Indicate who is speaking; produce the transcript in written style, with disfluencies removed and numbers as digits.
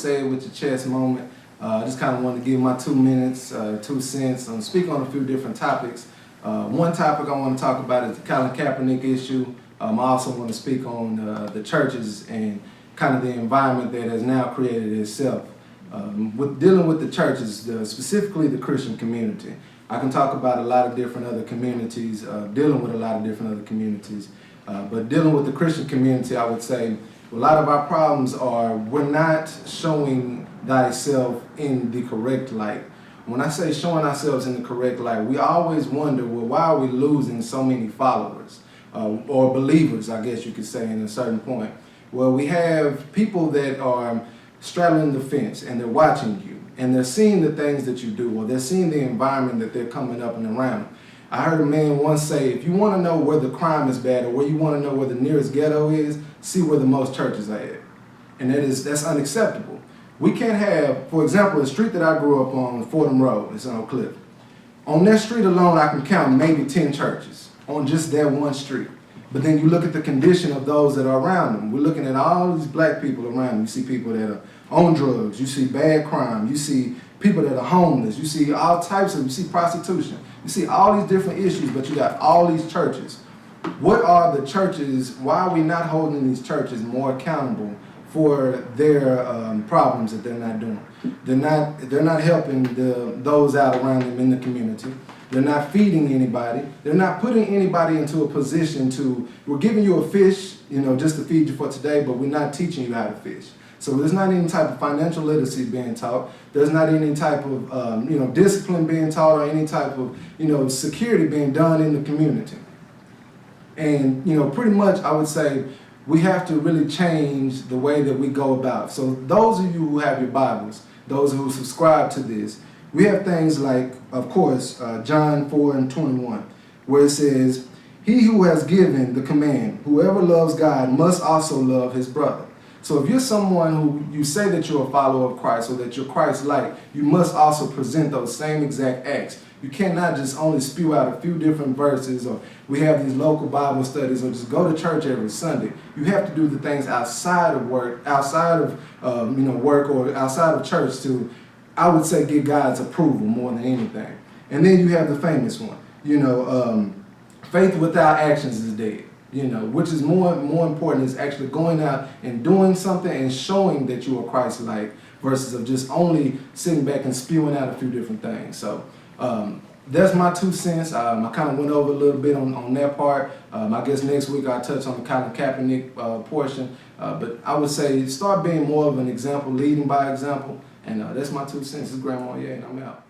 Speaker 1: say it with your chest moment. I just kind of want to give my 2 minutes, 2 cents, and speak on a few different topics. One topic I want to talk about is the Colin Kaepernick issue. I also want to speak on the churches and kind of the environment that has now created itself. With dealing with the churches, specifically the Christian community. I can talk about a lot of different other communities, dealing with a lot of different other communities. But dealing with the Christian community, I would say a lot of our problems are we're not showing thyself in the correct light. When I say showing ourselves in the correct light, we always wonder, well, why are we losing so many followers? Or believers, I guess you could say, in a certain point. Well, we have people that are straddling the fence and they're watching you and they're seeing the things that you do, or they're seeing the environment that they're coming up and around. I heard a man once say, if you want to know where the crime is bad or where you want to know where the nearest ghetto is, see where the most churches are at. And that's unacceptable. We can't have, for example, the street that I grew up on, Fordham Road, it's on Oak Cliff. On that street alone, I can count maybe 10 churches on just that one street. But then you look at the condition of those that are around them. We're looking at all these black people around them. You see people that are on drugs. You see bad crime. You see people that are homeless. You see all types of, you see prostitution. You see all these different issues, but you got all these churches. What are the churches, why are we not holding these churches more accountable for their problems that they're not doing? They're not helping those out around them in the community. They're not feeding anybody. They're not putting anybody into a position to, we're giving you a fish, just to feed you for today, but we're not teaching you how to fish. So there's not any type of financial literacy being taught. There's not any type of, discipline being taught, or any type of, security being done in the community. And, pretty much I would say we have to really change the way that we go about. So those of you who have your Bibles, those who subscribe to this, we have things like, of course, John 4:21, where it says, he who has given the command, whoever loves God must also love his brother. So if you're someone who you say that you're a follower of Christ or that you're Christ-like, you must also present those same exact acts. You cannot just only spew out a few different verses, or we have these local Bible studies, or just go to church every Sunday. You have to do the things outside of work, outside of work, or outside of church to, I would say, get God's approval more than anything. And then you have the famous one, faith without actions is dead. Which is more important is actually going out and doing something and showing that you are Christ-like versus of just only sitting back and spewing out a few different things. So that's my 2 cents. I kind of went over a little bit on that part. I guess next week I'll touch on the Colin Kaepernick portion. But I would say start being more of an example, leading by example. And that's my 2 cents. This is Maurier, and I'm out.